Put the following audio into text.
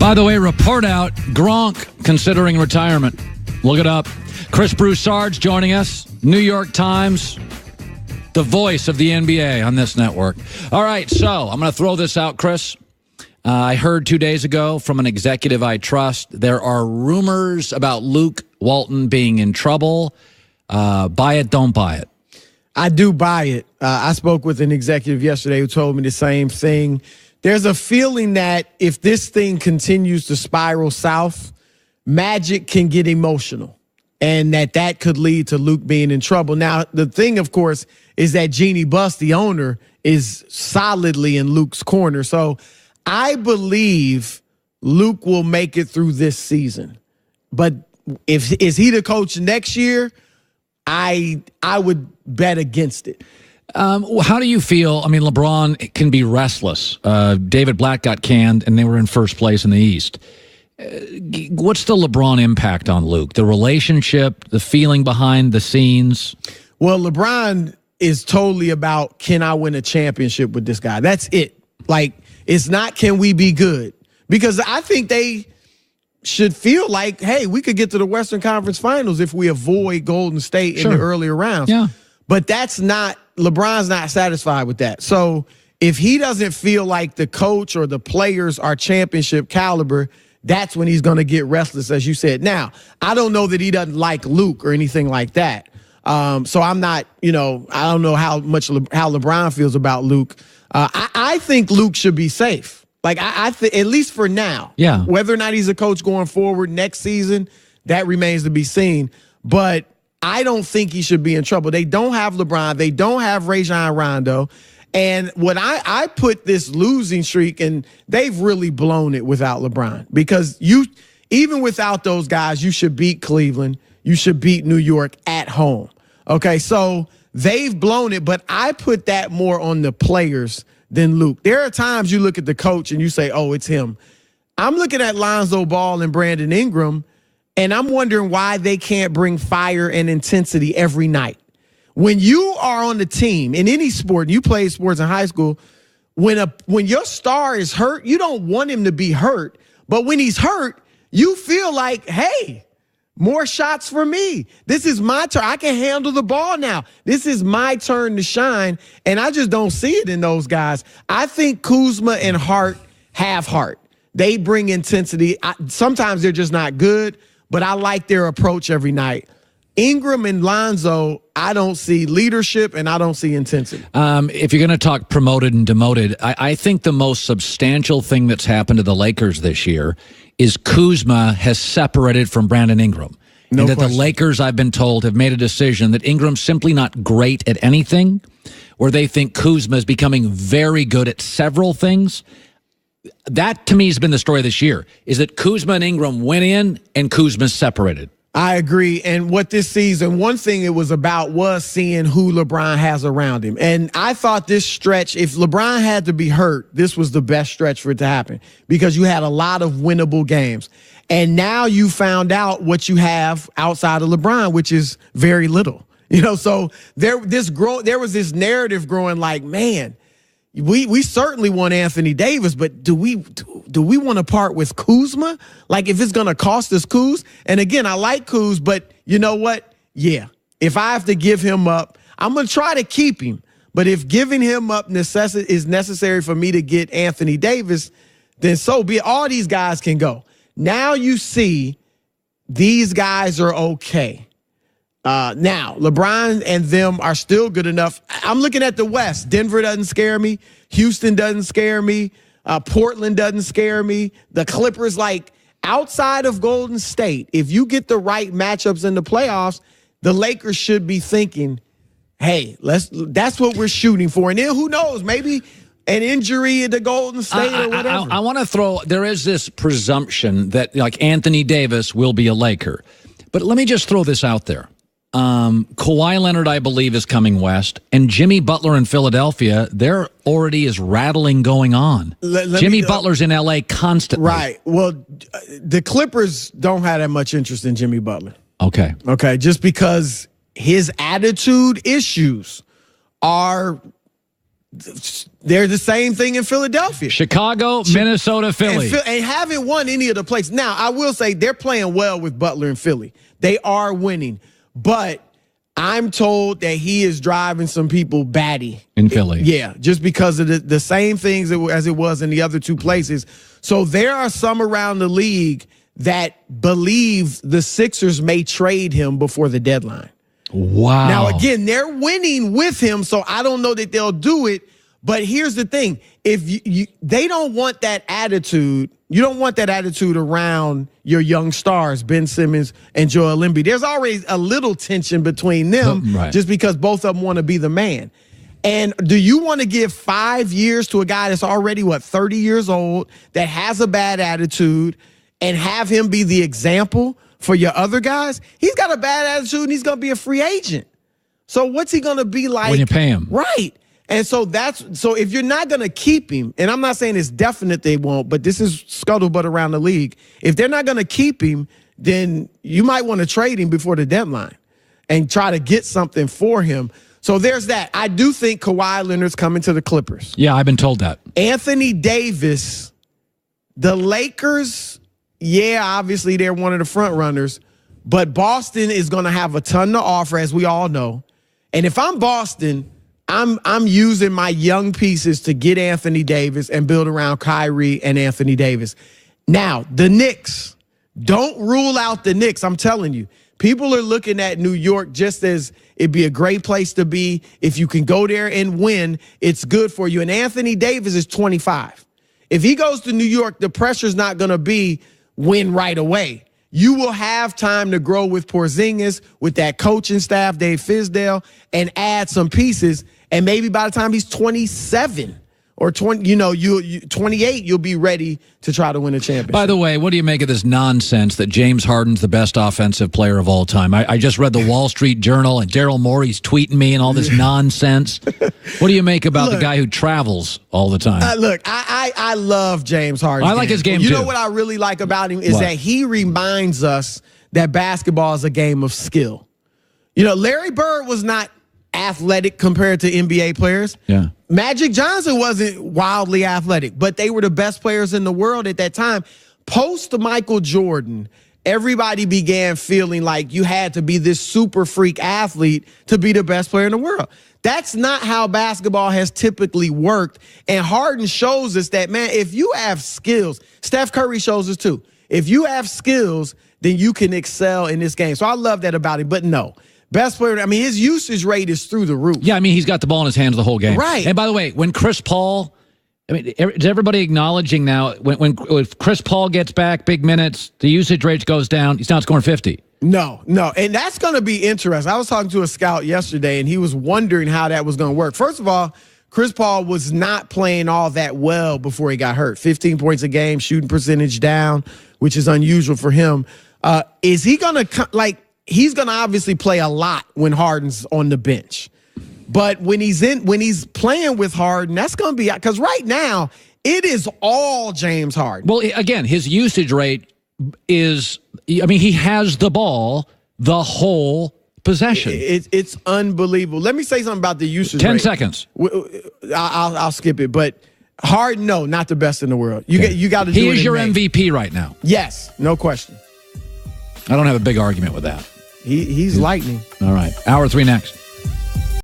By the way, report out, Gronk considering retirement. Look it up. Chris Broussard's joining us, New York Times, the voice of the NBA on this network. All right, so I'm going to throw this out, Chris. I heard 2 days ago from an executive I trust, there are rumors about Luke Walton being in trouble. Buy it, don't buy it. I do buy it. I spoke with an executive yesterday who told me the same thing. There's a feeling that if this thing continues to spiral south, Magic can get emotional, and that could lead to Luke being in trouble. Now, the thing, of course, is that Jeanie Buss, the owner, is solidly in Luke's corner. So I believe Luke will make it through this season. But is he the coach next year? I would bet against it. How do you feel? I mean, LeBron can be restless. David Black got canned, and they were in first place in the East. What's the LeBron impact on Luke? The relationship, the feeling behind the scenes? Well, LeBron is totally about, can I win a championship with this guy? That's it. Like, it's not, can we be good? Because I think they should feel like, hey, we could get to the Western Conference Finals if we avoid Golden State in the earlier rounds. Yeah. But that's not, LeBron's not satisfied with that. So if he doesn't feel like the coach or the players are championship caliber, that's when he's going to get restless, as you said. Now, I don't know that he doesn't like Luke or anything like that. So I'm not, I don't know how LeBron feels about Luke. I think Luke should be safe. Like, I think, at least for now. Yeah. Whether or not he's a coach going forward next season, that remains to be seen. But I don't think he should be in trouble. They don't have LeBron. They don't have Rajon Rondo. And when I put this losing streak, and they've really blown it without LeBron, because even without those guys, you should beat Cleveland. You should beat New York at home. Okay, so they've blown it, but I put that more on the players than Luke. There are times you look at the coach and you say, oh, it's him. I'm looking at Lonzo Ball and Brandon Ingram, and I'm wondering why they can't bring fire and intensity every night. When you are on the team in any sport, you played sports in high school, when your star is hurt, you don't want him to be hurt. But when he's hurt, you feel like, hey, more shots for me. This is my turn. I can handle the ball now. This is my turn to shine. And I just don't see it in those guys. I think Kuzma and Hart have heart. They bring intensity. Sometimes they're just not good, but I like their approach every night. Ingram and Lonzo, I don't see leadership and I don't see intensity. If you're going to talk promoted and demoted, I think the most substantial thing that's happened to the Lakers this year is Kuzma has separated from Brandon Ingram. No and that question. The Lakers, I've been told, have made a decision that Ingram's simply not great at anything, where they think Kuzma is becoming very good at several things. That, to me, has been the story this year, is that Kuzma and Ingram went in and Kuzma's separated. I agree. And what this season, one thing it was about was seeing who LeBron has around him. And I thought this stretch, if LeBron had to be hurt, this was the best stretch for it to happen, because you had a lot of winnable games. And now you found out what you have outside of LeBron, which is very little. So there was this narrative growing like, man, we certainly want Anthony Davis, but do we want to part with Kuzma? Like, if it's going to cost us Kuz? And again, I like Kuz, but you know what? Yeah, if I have to give him up, I'm going to try to keep him. But if giving him up is necessary for me to get Anthony Davis, then so be it. All these guys can go. Now you see these guys are okay. Now, LeBron and them are still good enough. I'm looking at the West. Denver doesn't scare me. Houston doesn't scare me. Portland doesn't scare me. The Clippers, like, outside of Golden State, if you get the right matchups in the playoffs, the Lakers should be thinking, hey, that's what we're shooting for. And then who knows, maybe an injury to Golden State or whatever. I want to there is this presumption that, like, Anthony Davis will be a Laker. But let me just throw this out there. Kawhi Leonard, I believe, is coming west, and Jimmy Butler in Philadelphia, there already is rattling going on. Jimmy Butler's in L.A. constantly. Right. Well, the Clippers don't have that much interest in Jimmy Butler. Okay. Just because his attitude issues are They're the same thing in Philadelphia. Chicago, Minnesota, Philly. And haven't won any of the places. Now, I will say they're playing well with Butler and Philly. They are winning. But I'm told that he is driving some people batty. In Philly. Yeah, just because of the same things as it was in the other two places. So there are some around the league that believe the Sixers may trade him before the deadline. Wow. Now, again, they're winning with him, so I don't know that they'll do it. But here's the thing. If they don't want that attitude, you don't want that attitude around your young stars, Ben Simmons and Joel Embiid. There's already a little tension between them just because both of them want to be the man. And do you want to give 5 years to a guy that's already, 30 years old, that has a bad attitude, and have him be the example for your other guys? He's got a bad attitude and he's going to be a free agent. So what's he going to be like when you pay him? Right. And so so if you're not going to keep him, and I'm not saying it's definite they won't, but this is scuttlebutt around the league. If they're not going to keep him, then you might want to trade him before the deadline and try to get something for him. So there's that. I do think Kawhi Leonard's coming to the Clippers. Yeah, I've been told that. Anthony Davis, the Lakers, yeah, obviously they're one of the front runners, but Boston is going to have a ton to offer, as we all know. And if I'm Boston, I'm using my young pieces to get Anthony Davis and build around Kyrie and Anthony Davis. Now, the Knicks, don't rule out the Knicks. I'm telling you, people are looking at New York just as it'd be a great place to be. If you can go there and win, it's good for you. And Anthony Davis is 25. If he goes to New York, the pressure's not going to be win right away. You will have time to grow with Porzingis, with that coaching staff, Dave Fizdale, and add some pieces. And maybe by the time he's 27 or 20, 28, you'll be ready to try to win a championship. By the way, what do you make of this nonsense that James Harden's the best offensive player of all time? I just read the Wall Street Journal, and Daryl Morey's tweeting me and all this nonsense. What do you make about the guy who travels all the time? Look, I love James Harden. I like his game, too. You know what I really like about him is that he reminds us that basketball is a game of skill. Larry Bird was not athletic compared to NBA players. Yeah. Magic Johnson wasn't wildly athletic, but they were the best players in the world at that time. Post Michael Jordan, everybody began feeling like you had to be this super freak athlete to be the best player in the world. That's not how basketball has typically worked. And Harden shows us that, man, if you have skills, Steph Curry shows us too. If you have skills, then you can excel in this game. So I love that about him. But no, best player, his usage rate is through the roof. Yeah, he's got the ball in his hands the whole game. Right. And by the way, when Chris Paul, is everybody acknowledging now, if Chris Paul gets back big minutes, the usage rate goes down, he's not scoring 50. No. And that's going to be interesting. I was talking to a scout yesterday, and he was wondering how that was going to work. First of all, Chris Paul was not playing all that well before he got hurt. 15 points a game, shooting percentage down, which is unusual for him. Is he going to, he's going to obviously play a lot when Harden's on the bench. But when he's playing with Harden, that's going to be, because right now it is all James Harden. Well, again, his usage rate is, he has the ball the whole possession. It's unbelievable. Let me say something about the usage 10 rate. seconds. I'll skip it, but Harden, no, not the best in the world. You got to do it. He is your MVP right now. Yes, no question. I don't have a big argument with that. He's lightning. All right. Hour 3 next.